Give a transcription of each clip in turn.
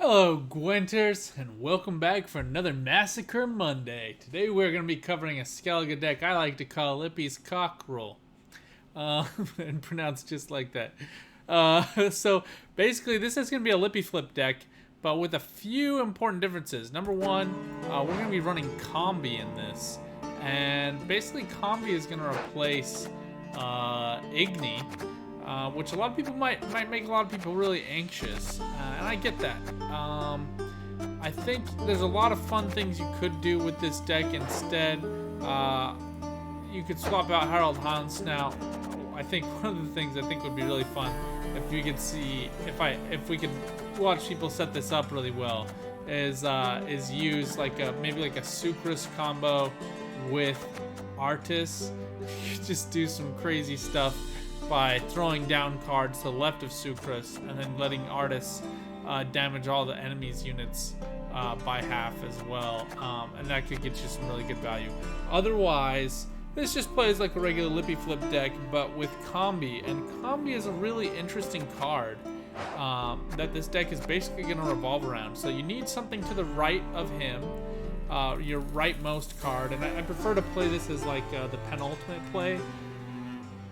Hello, Gwenters, and welcome back for another Massacre Monday. Today we're going to be covering a Skellige deck I like to call Lippy's Cockrel. And pronounced just like that. So basically this is going to be a Lippy flip deck, but with a few important differences. Number one, we're going to be running Combi in this. And basically Combi is going to replace Igni. Which a lot of people might make a lot of people really anxious, and I get that. I think there's a lot of fun things you could do with this deck instead. You could swap out Harold Hans. Now, I think one of the things I think would be really fun if we could see if we could watch people set this up really well is use like maybe like a Sucrus combo with Artis. You could just do some crazy stuff by throwing down cards to the left of Sucrus and then letting Artis damage all the enemy's units by half as well. And that could get you some really good value. Otherwise, this just plays like a regular Lippy flip deck, but with Combi. And Combi is a really interesting card that this deck is basically going to revolve around. So you need something to the right of him, your rightmost card. And I prefer to play this as like the penultimate play.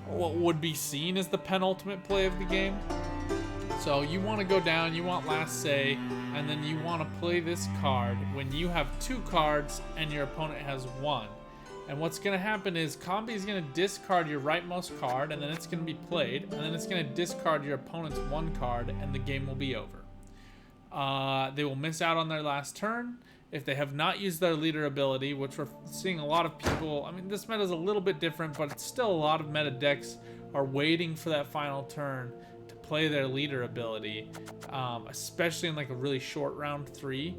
What would be seen as the penultimate play of the game. So you want to go down, you want last say, and then you want to play this card when you have two cards and your opponent has one. And what's going to happen is Combi is going to discard your rightmost card, and then it's going to be played, and then it's going to discard your opponent's one card, and the game will be over. They will miss out on their last turn. If they have not used their leader ability, which we're seeing a lot of people, I mean, this meta is a little bit different, but it's still a lot of meta decks are waiting for that final turn to play their leader ability, especially in like a really short round 3,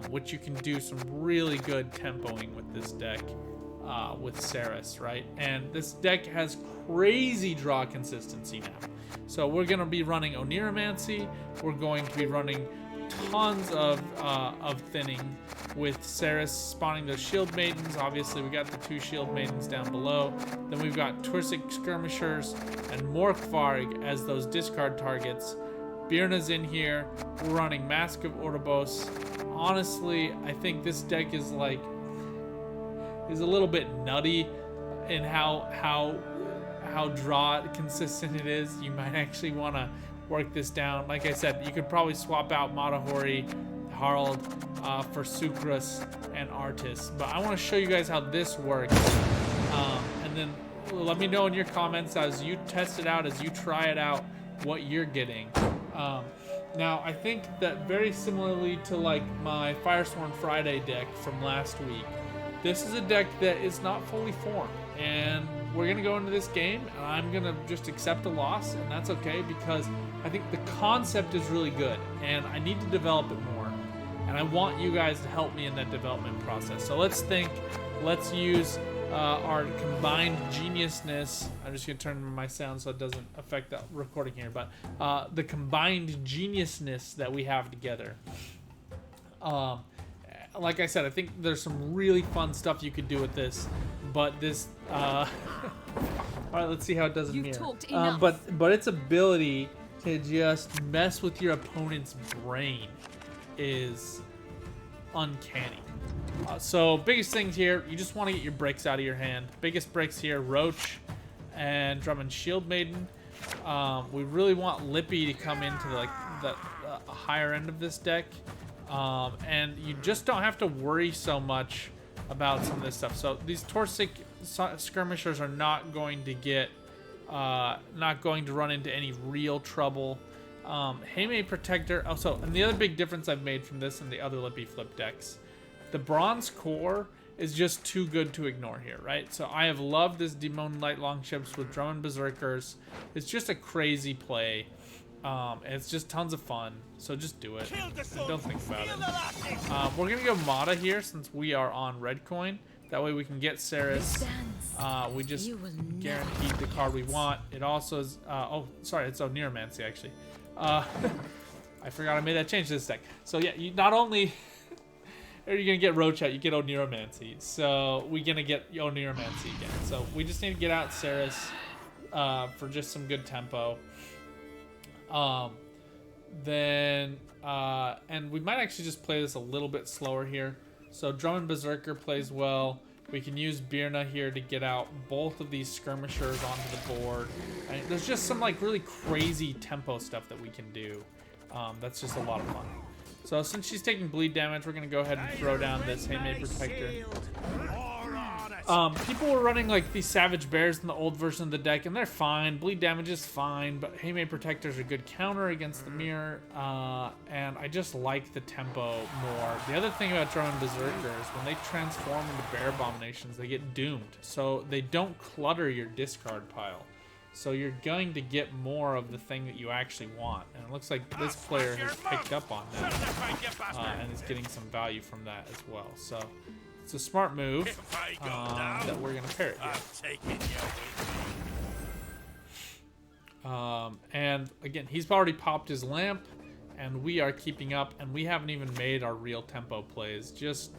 which you can do some really good tempoing with this deck with Saris, right? And this deck has crazy draw consistency now. So we're going to be running Oniromancy, we're going to be running tons of thinning with Saris spawning those shield maidens. Obviously we got the 2 shield maidens down below. Then we've got Tursic skirmishers and Morkvarg as those discard targets. Birna's in here. We're running Mask of Oribos. Honestly, I think this deck is a little bit nutty in how draw consistent it is. You might actually want to work this down. Like I said, you could probably swap out Matahori, Harald for Sucrus and Artis. But I want to show you guys how this works. And then let me know in your comments as you test it out, as you try it out, what you're getting. Now, I think that very similarly to like my Firesworn Friday deck from last week, this is a deck that is not fully formed. And we're going to go into this game, and I'm going to just accept a loss, and that's okay because I think the concept is really good, and I need to develop it more, and I want you guys to help me in that development process. So let's use our combined geniusness. I'm just going to turn my sound so it doesn't affect the recording here, but the combined geniusness that we have together. Like I said, I think there's some really fun stuff you could do with this, but this all right, let's see how it does in here. But its ability to just mess with your opponent's brain is uncanny. So biggest things here, you just want to get your breaks out of your hand. Biggest breaks here, Roach and Drummond Shield Maiden. We really want Lippy to come into the higher end of this deck. And you just don't have to worry so much about some of this stuff. So these Torsic skirmishers are not going to run into any real trouble. Haymay Protector. Also, and the other big difference I've made from this and the other Lippy flip decks, the Bronze Core is just too good to ignore here, right? So I have loved this Demon Light Longships with Drummond Berserkers. It's just a crazy play. And it's just tons of fun, so just do it. Don't think about it. We're gonna go Mata here since we are on red coin. That way we can get Saris. We just guaranteed the card we want. It also is. Oh, sorry, it's Oniromancy actually. I forgot I made that change to this deck. So yeah, you not only are you gonna get Roach out, you get Oniromancy. So we're gonna get Oniromancy again. So we just need to get out Saris for just some good tempo. Then, and we might actually just play this a little bit slower here. So Drummond Berserker plays well. We can use Birna here to get out both of these skirmishers onto the board. And there's just some like really crazy tempo stuff that we can do. That's just a lot of fun. So since she's taking bleed damage, we're gonna go ahead and throw down this Haymade Protector. People were running like these Savage Bears in the old version of the deck, and they're fine. Bleed damage is fine, but Haymade Protector is a good counter against the mirror, and I just like the tempo more. The other thing about Drummond Berserker is when they transform into Bear Abominations, they get doomed, so they don't clutter your discard pile. So you're going to get more of the thing that you actually want, and it looks like this player has picked up on that, and is getting some value from that as well. So it's a smart move that we're gonna pair it here. And again, he's already popped his lamp, and we are keeping up, and we haven't even made our real tempo plays. Just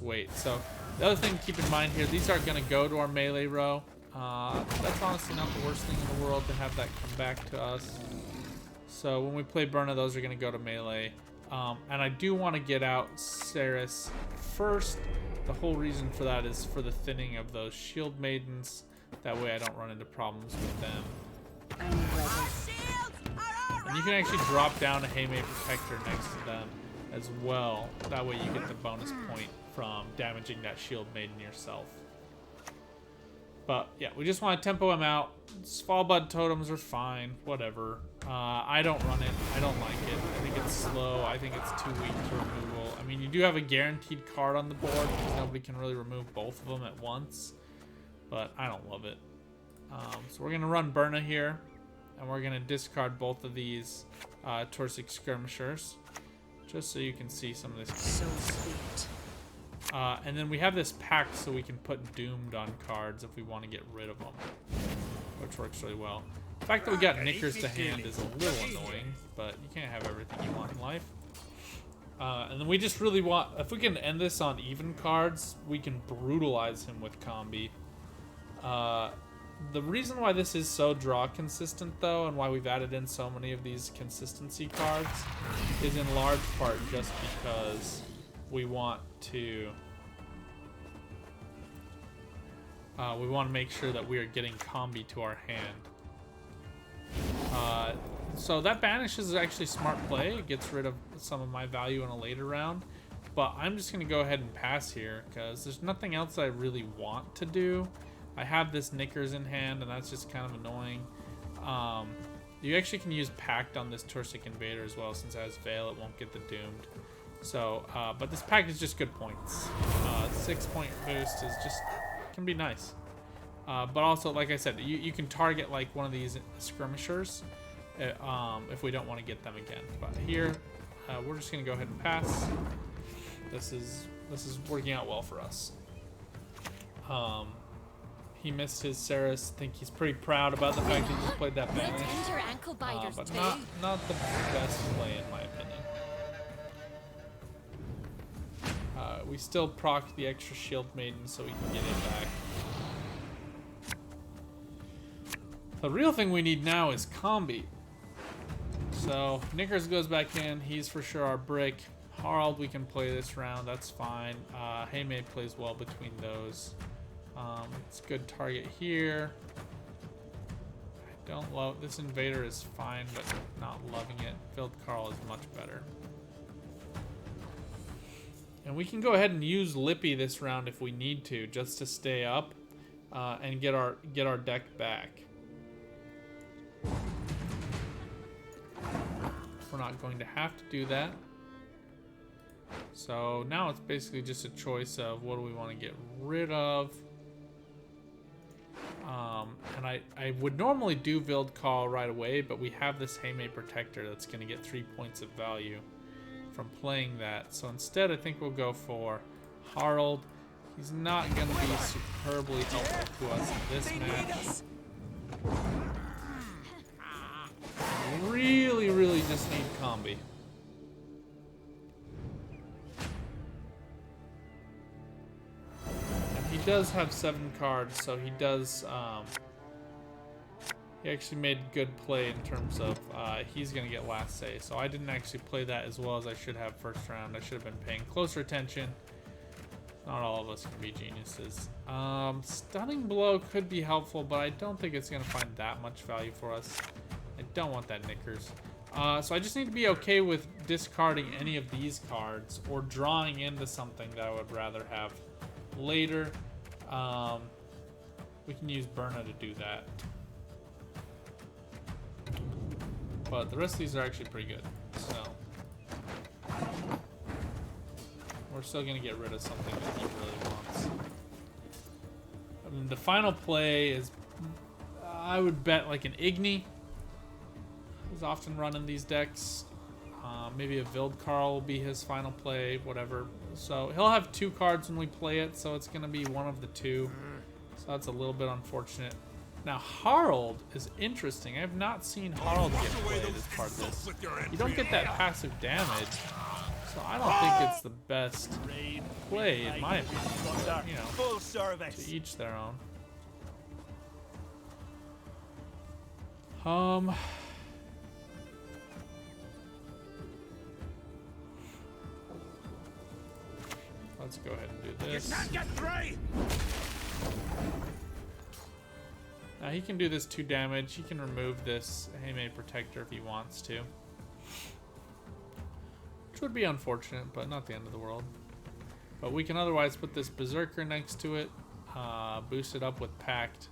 wait. So the other thing to keep in mind here, these are gonna go to our melee row. That's honestly not the worst thing in the world to have that come back to us. So when we play Birna, those are gonna go to melee. And I do want to get out Ceres first. The whole reason for that is for the thinning of those shield maidens. That way I don't run into problems with them. And you can actually drop down a Haymade Protector next to them as well. That way you get the bonus point from damaging that shield maiden yourself. But yeah, we just want to tempo him out. Svalbard totems are fine, whatever. I don't run it. I don't like it. I think it's slow. I think it's too weak to removal. I mean, you do have a guaranteed card on the board because nobody can really remove both of them at once. But I don't love it. So we're going to run Birna here. And we're going to discard both of these Torsic Skirmishers. Just so you can see some of this. So sweet. And then we have this pact so we can put Doomed on cards if we want to get rid of them. Which works really well. The fact that we got Knickers to hand is a little annoying, but you can't have everything you want in life. And then we just really want, if we can end this on even cards, we can brutalize him with Combi. The reason why this is so draw consistent though, and why we've added in so many of these consistency cards, is in large part just because we want to make sure that we are getting Combi to our hand. So that Banish is actually smart play. It gets rid of some of my value in a later round. But I'm just going to go ahead and pass here because there's nothing else I really want to do. I have this Knickers in hand, and that's just kind of annoying. You actually can use Pact on this Torsic Invader as well. Since it has Veil, it won't get the Doomed. So, but this Pact is just good points. 6-point boost is just, can be nice. But also, like I said, you can target like one of these skirmishers if we don't want to get them again. But here, we're just gonna go ahead and pass. This is working out well for us. He missed his Ceres. I think he's pretty proud about the fact that he just played that Banish. But not the best play in my opinion. We still proc the extra shield maiden so we can get it back. The real thing we need now is Combi. So Knickers goes back in. He's for sure our brick. Harald we can play this round. That's fine. Haymade plays well between those. It's a good target here. I don't love this Invader is fine, but not loving it. Field Carl is much better. And we can go ahead and use Lippy this round if we need to, just to stay up and get our deck back. We're not going to have to do that. So now it's basically just a choice of what do we want to get rid of. And I would normally do Vild Call right away, but we have this Haymade Protector that's going to get 3 points of value from playing that. So instead I think we'll go for Harald. He's not going to be superbly helpful to us in this match. Really just need Combi. And he does have 7 cards, so he does He actually made good play in terms of he's going to get last say. So I didn't actually play that as well as I should have first round. I should have been paying closer attention. Not all of us can be geniuses. Stunning Blow could be helpful, but I don't think it's going to find that much value for us. I don't want that Knickers. So I just need to be okay with discarding any of these cards or drawing into something that I would rather have later. We can use Burna to do that. But the rest of these are actually pretty good. So we're still going to get rid of something that he really wants. I mean, the final play is, I would bet like an Igni. He's often run in these decks. Maybe a Vildkarl will be his final play, whatever. So he'll have 2 cards when we play it, so it's going to be one of the 2. So that's a little bit unfortunate. Now, Harald is interesting. I have not seen Harald get played as part of this. You don't get that passive damage, so I don't think it's the best play, in my opinion. But, you know, to each their own. Let's go ahead and do this. Now he can do this 2 damage. He can remove this Haymade Protector if he wants to. Which would be unfortunate, but not the end of the world. But we can otherwise put this Berserker next to it. Boost it up with Pact.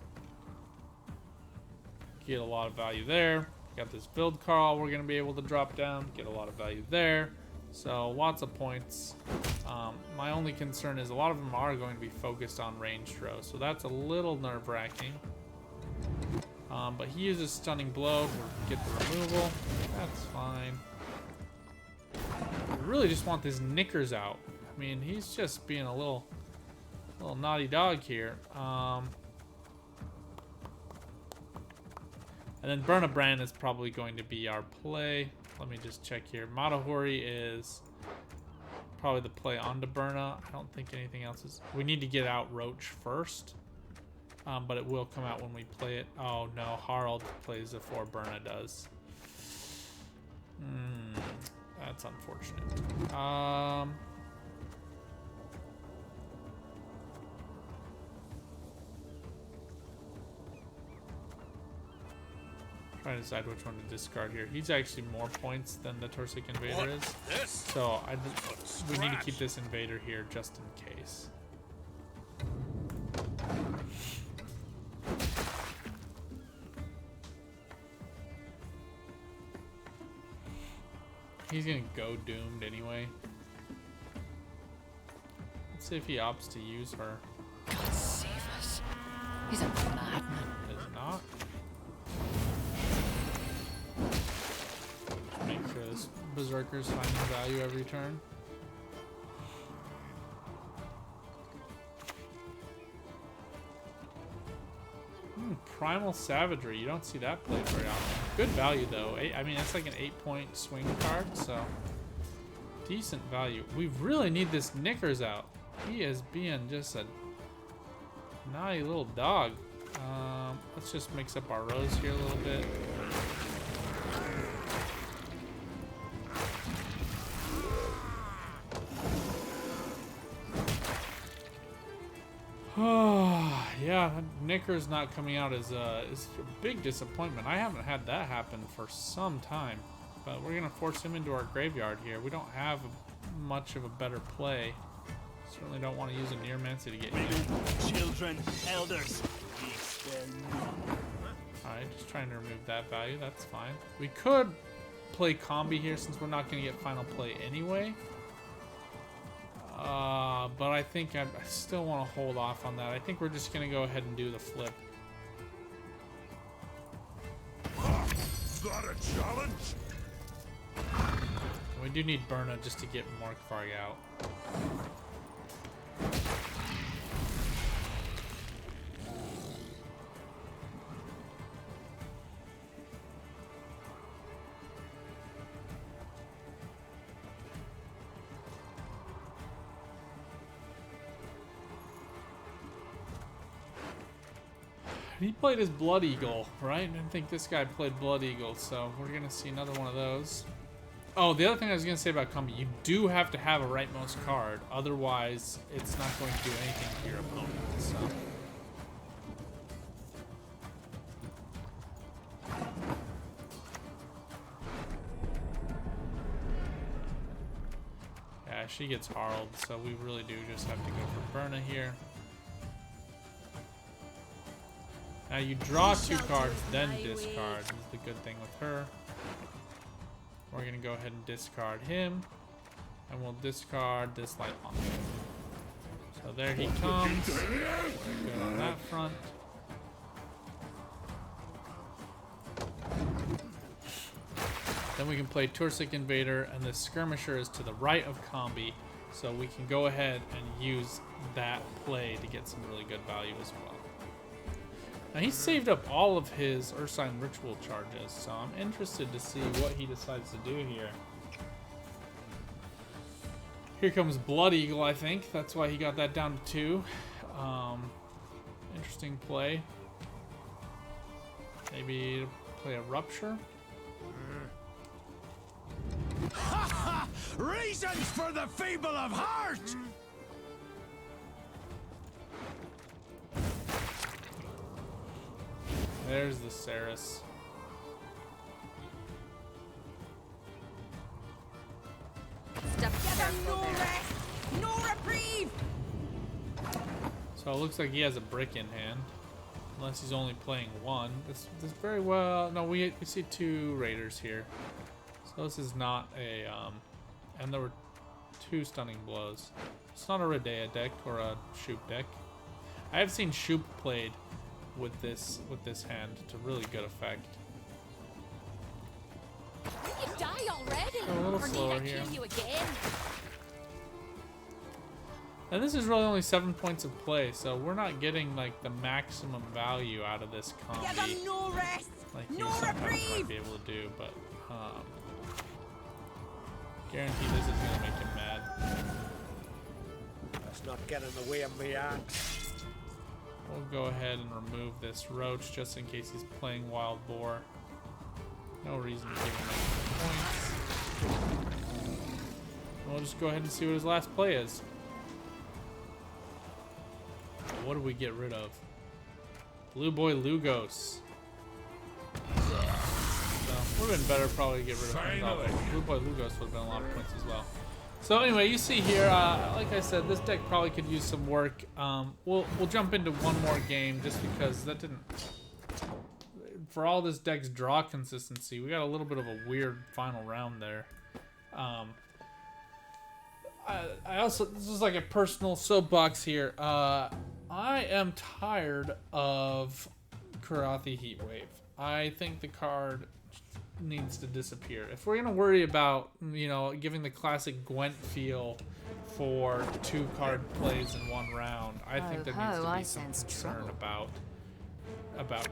Get a lot of value there. Got this Vildkarl we're going to be able to drop down. Get a lot of value there. So lots of points. My only concern is a lot of them are going to be focused on range throw. So that's a little nerve-wracking. But he uses Stunning Blow to get the removal. That's fine. I really just want this Knickers out. I mean, he's just being a little naughty dog here. And then Burna Brand is probably going to be our play. Let me just check here. Matahori is probably the play onto Burna. I don't think anything else is. We need to get out Roach first. But it will come out when we play it. Oh no, Harald plays before Burna does. That's unfortunate. Trying to decide which one to discard here. He's actually more points than the Torsic Invader is. So we need to keep this Invader here just in case. He's gonna go Doomed anyway. Let's see if he opts to use her. God save us. He's a madman. Is not. Make sure this Berserker's finding value every turn. Primal Savagery. You don't see that played very often. Good value though. I mean, it's like an 8-point swing card, so decent value. We really need this Knickers out. He is being just a naughty little dog. Let's just mix up our rows here a little bit. Yeah, Knickers not coming out is a big disappointment. I haven't had that happen for some time, but we're gonna force him into our graveyard here. We don't have much of a better play. Certainly don't want to use a Neomancy to get him. Children, elders. Alright, just trying to remove that value. That's fine. We could play Combi here since we're not gonna get final play anyway. But I think I still want to hold off on that. I think we're just going to go ahead and do the flip. Got a challenge? We do need Burna just to get Morkvarg out. He played as Blood Eagle, right? I think this guy played Blood Eagle, so we're gonna see another one of those. Oh, the other thing I was gonna say about combi, you do have to have a rightmost card, otherwise it's not going to do anything to your opponent. So. Yeah, she gets harled, so we really do just have to go for Berna here. Now you draw 2 cards, then discard is the good thing with her. We're gonna go ahead and discard him, and we'll discard this light bomb. So there he comes. Good on that front. Then we can play Tursic Invader, and the Skirmisher is to the right of combi, so we can go ahead and use that play to get some really good value as well. Now he saved up all of his Ursine Ritual charges, so I'm interested to see what he decides to do here. Here comes Blood Eagle, I think. That's why he got that down to 2. Interesting play. Maybe play a Rupture. Reasons for the feeble of heart! There's the Ceres. Step together, no rest, no reprieve. So it looks like he has a brick in hand, unless he's only playing 1. This very well. No, we see 2 raiders here, so this is not a and there were 2 stunning blows. It's not a Redea deck or a Shoop deck. I have seen Shoop played with this hand to really good effect. Will you die already? A little or slower need I here. kill you again? And this is really only 7 points of play, so we're not getting like the maximum value out of this Give them combi no rest, like you no sometimes might reprieve. be able to do, but guarantee this is gonna make him mad. Let's not get in the way of me, We'll go ahead and remove this roach just in case he's playing Wild Boar. No reason to give him extra points. We'll just go ahead and see what his last play is. What do we get rid of? Blue Boy Lugos. So, would have been better probably to get rid of him. Blue Boy Lugos would have been a lot of points as well. So anyway, you see here, like I said, this deck probably could use some work. We'll jump into one more game just because that didn't... For all this deck's draw consistency, we got a little bit of a weird final round there. I also, this is like a personal soapbox here. I am tired of Karathi Heatwave. I think the card needs to disappear. If we're gonna worry about, you know, giving the classic Gwent feel for 2 card plays in 1 round, I think there needs to be some concern about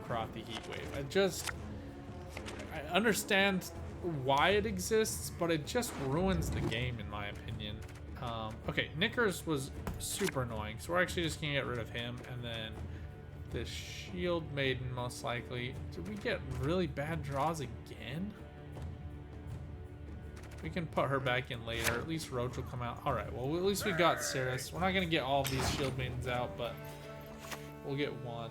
Karathi Heatwave. I understand why it exists, but it just ruins the game in my opinion. Okay, Knickers was super annoying, so we're actually just gonna get rid of him, and then the Shield Maiden most likely. Did we get really bad draws again? We can put her back in later. At least Roach will come out. Alright, well at least we got Ceres. We're not gonna get all of these Shield Maidens out, but we'll get 1.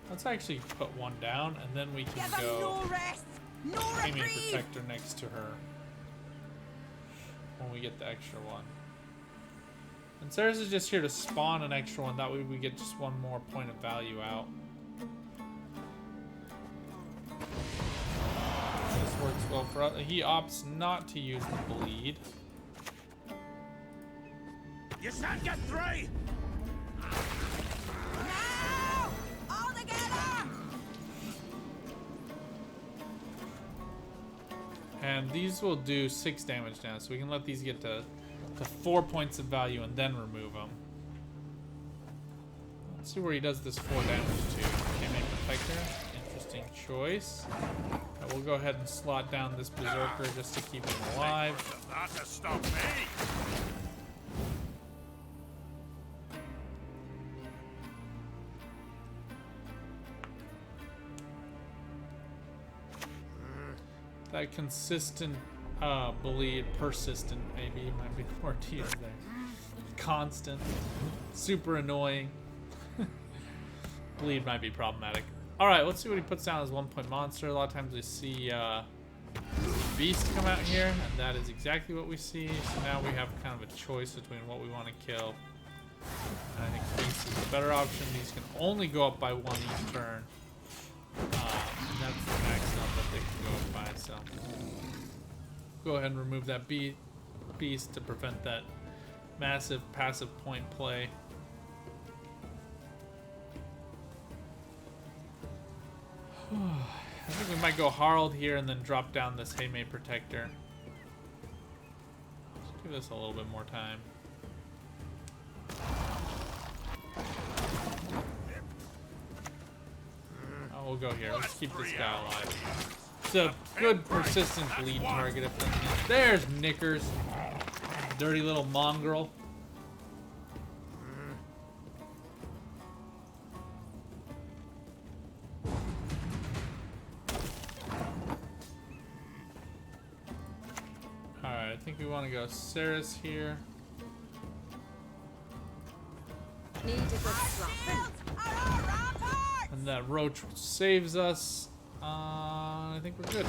Let's actually put 1 down, and then we can go Aiming Protector next to her when we get the extra 1. And Ceres is just here to spawn an extra 1, that way we get just 1 more point of value out. This works well for us. He opts not to use the bleed. You shan't get 3! And these will do 6 damage now, so we can let these get to 4 points of value and then remove them. Let's see where he does this 4 damage to. Aiming Protector. Interesting choice. We'll go ahead and slot down this Berserker just to keep him alive. Not to stop me. That consistent bleed, persistent maybe might be the word to use there. Constant, super annoying. Bleed might be problematic. All right, let's see what he puts down as 1-point monster. A lot of times we see Beast come out here, and that is exactly what we see. So now we have kind of a choice between what we want to kill. And I think Beast is the better option. These can only go up by 1 each turn. And that's the maximum that they can go up by. So go ahead and remove that Beast to prevent that massive passive point play. I think we might go Harald here and then drop down this Haymay Protector. Let's give this a little bit more time. Oh, we'll go here. Let's keep this guy alive. It's a good persistent bleed target if nothing else. There's Knickers. Dirty little mongrel. Alright, I think we want to go Ceres here. Need a good slap. And that Roach saves us. I think we're good.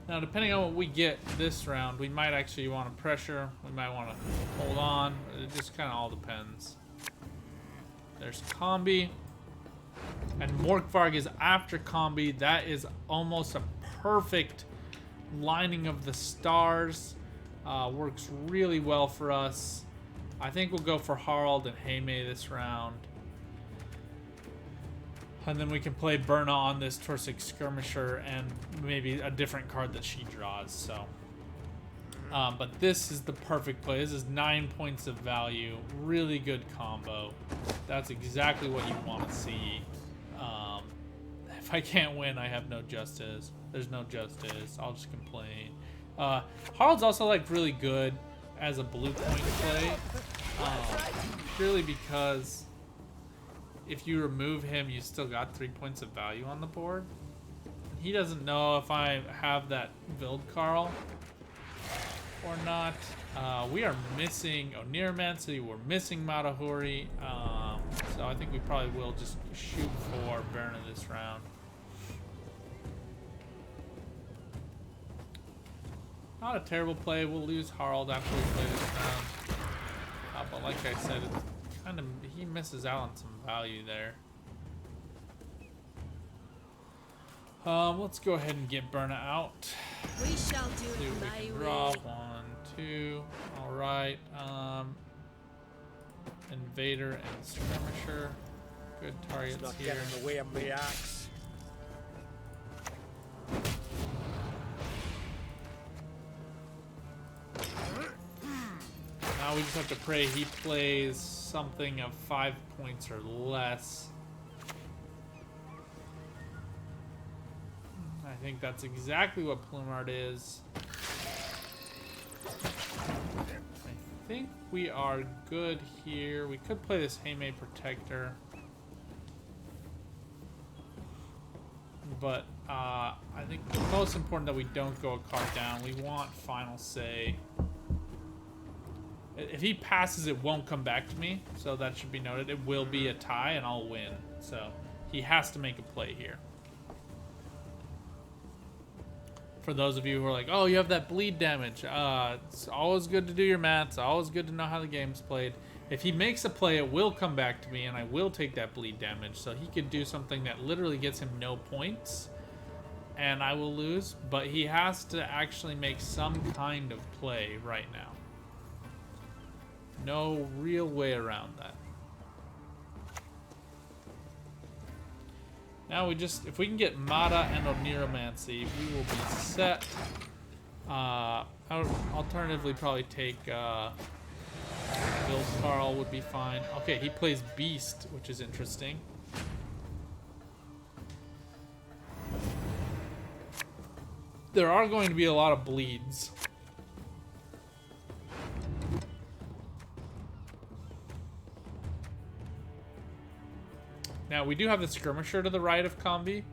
Now, depending on what we get this round, we might actually want to pressure. We might want to hold on. It just kind of all depends. There's Combi. And Morkvarg is after Combi. That is almost a perfect lining of the stars. Works really well for us. I think we'll go for Harald and Haymay this round. And then we can play Berna on this Torsic Skirmisher and maybe a different card that she draws. So, but this is the perfect play. This is 9 points of value. Really good combo. That's exactly what you want to see. If I can't win, I have no justice. There's no justice. I'll just complain. Harald's also like really good as a blue point play, purely because if you remove him, you still got 3 points of value on the board. He doesn't know if I have that Vildkarl or not. We are missing Oniramancy, we're missing Matahuri, so I think we probably will just shoot for Berna this round. Not a terrible play. We'll lose Harald after we play this round. But like I said, it's kind of, he misses out on some value there. Let's go ahead and get Berna out. We shall do See what we can draw. 1, 2. All right. Invader and Skirmisher. Good targets Not here. get in the way of my axe. Now we just have to pray he plays something of 5 points or less. I think that's exactly what Plumard is. I think we are good here. We could play this Haymay Protector. But I think it's most important that we don't go a card down. We want final say. If he passes, it won't come back to me, so that should be noted. It will be a tie, and I'll win. So he has to make a play here. For those of you who are like, oh, you have that bleed damage. It's always good to do your maths. Always good to know how the game's played. If he makes a play, it will come back to me, and I will take that bleed damage. So he could do something that literally gets him no points, and I will lose. But he has to actually make some kind of play right now. No real way around that. Now we just, if we can get Mata and Oniramancy, we will be set. I would alternatively probably take Bill Carl would be fine. Okay, he plays Beast, which is interesting. There are going to be a lot of bleeds. Now, we do have the Skirmisher to the right of Combi.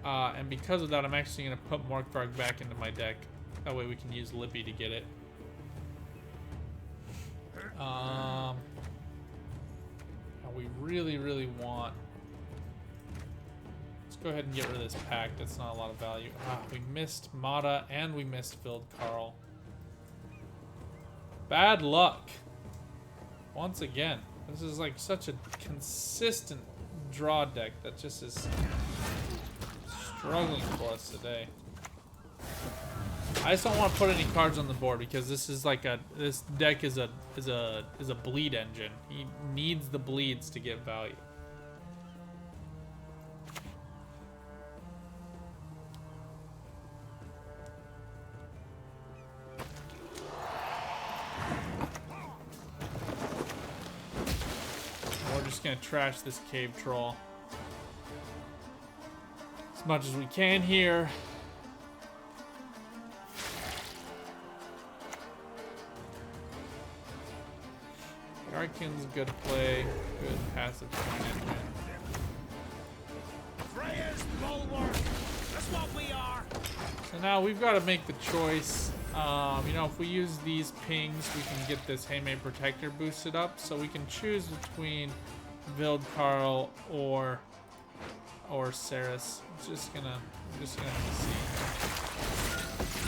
And because of that, I'm actually going to put Morkvarg back into my deck. That way we can use Lippy to get it. Now we really, really want... Let's go ahead and get rid of this pack. That's not a lot of value. We missed Mata and we missed Vild Carl. Bad luck. Once again. This is like such a consistent draw deck that just is struggling for us today. I just don't want to put any cards on the board because this is like this deck is a bleed engine. He needs the bleeds to get value. We're just gonna trash this cave troll as much as we can here. Arkin's good play, good passive management. Freya's bulwark. That's what we are. So now we've got to make the choice. You know, if we use these pings, we can get this Haymay Protector boosted up. So we can choose between Vild Carl or Saris. I'm just gonna see.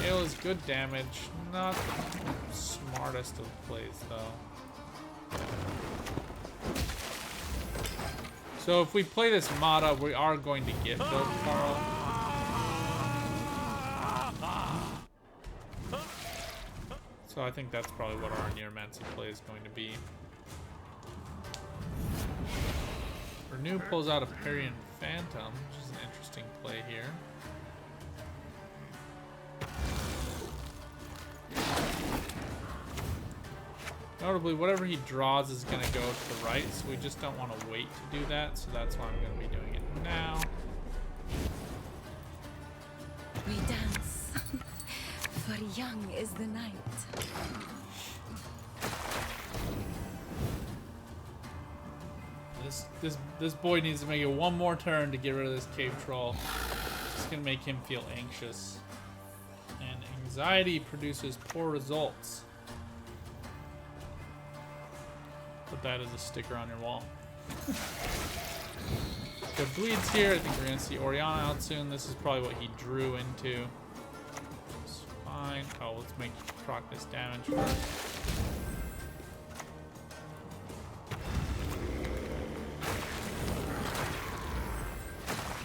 Gale is good damage. Not the smartest of plays though. So if we play this Mata, we are going to get Vild Carl. So I think that's probably what our Neuromancy play is going to be. Renew pulls out a Parian Phantom, which is an interesting play here. Notably, whatever he draws is going to go to the right, so we just don't want to wait to do that, so that's why I'm going to be doing it now. We dance, for young is the night. This boy needs to make it one more turn to get rid of this cave troll. It's going to make him feel anxious. And anxiety produces poor results. Put that as a sticker on your wall. Good bleeds here. I think we're going to see Oriana out soon. This is probably what he drew into. It's fine. Oh, let's make proc this damage first.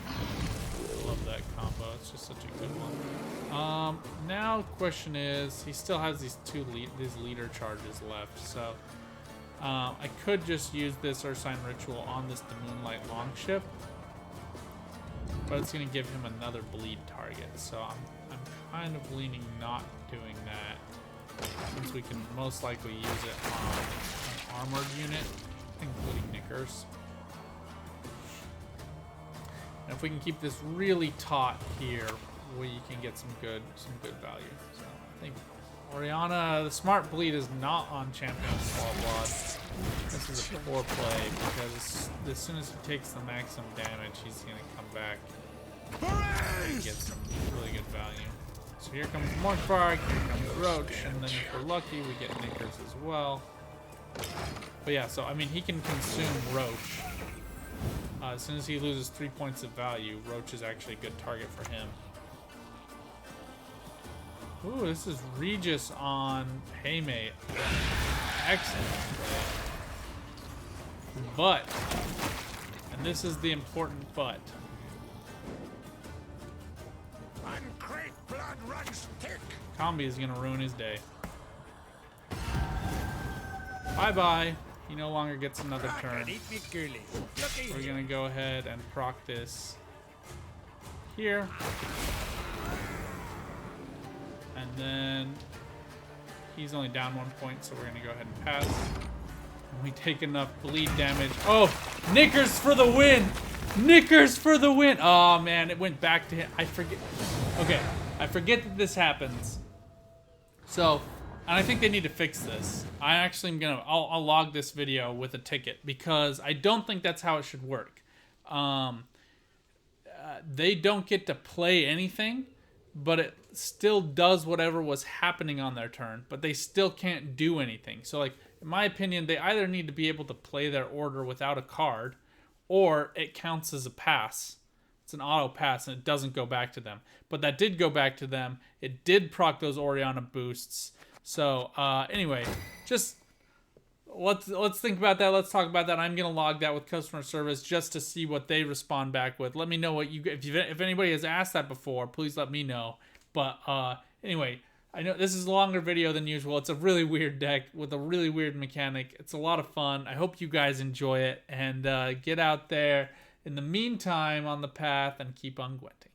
I love that combo. It's just such a good one. Now the question is, he still has these these leader charges left, so I could just use this Ursine Ritual on this the Moonlight Longship, but it's going to give him another bleed target, so I'm kind of leaning not doing that, since we can most likely use it on an armored unit, including Knickers. And if we can keep this really taut here, we can get some good value. So I think Oriana, the smart bleed is not on Champion Swallowblood. This is a poor play because as soon as he takes the maximum damage, he's going to come back and get some really good value. So here comes Morkvarg, here comes Roach, and then if we're lucky, we get Knickers as well. But yeah, so I mean, he can consume Roach. As soon as he loses 3 points of value, Roach is actually a good target for him. Ooh, this is Regis on Haymay. Excellent. But, and this is the important but. Uncreate blood runs thick. Combi is going to ruin his day. Bye-bye. He no longer gets another turn. We're going to go ahead and proc this here. And then he's only down 1 point, so we're going to go ahead and pass. And we take enough bleed damage. Oh, Knickers for the win! Knickers for the win! Oh, man, it went back to him. I forget. Okay, I forget that this happens. So, and I think they need to fix this. I actually am gonna, I'll log this video with a ticket because I don't think that's how it should work. They don't get to play anything, but it still does whatever was happening on their turn, but they still can't do anything. So, like, in my opinion, they either need to be able to play their order without a card, or it counts as a pass. It's an auto pass, and it doesn't go back to them. But that did go back to them. It did proc those Oriana boosts. So, anyway, just let's think about that. Let's talk about that. I'm gonna log that with customer service just to see what they respond back with. Let me know what you if anybody has asked that before. Please let me know. But anyway, I know this is a longer video than usual. It's a really weird deck with a really weird mechanic. It's a lot of fun. I hope you guys enjoy it and get out there in the meantime on the path and keep on Gwenting.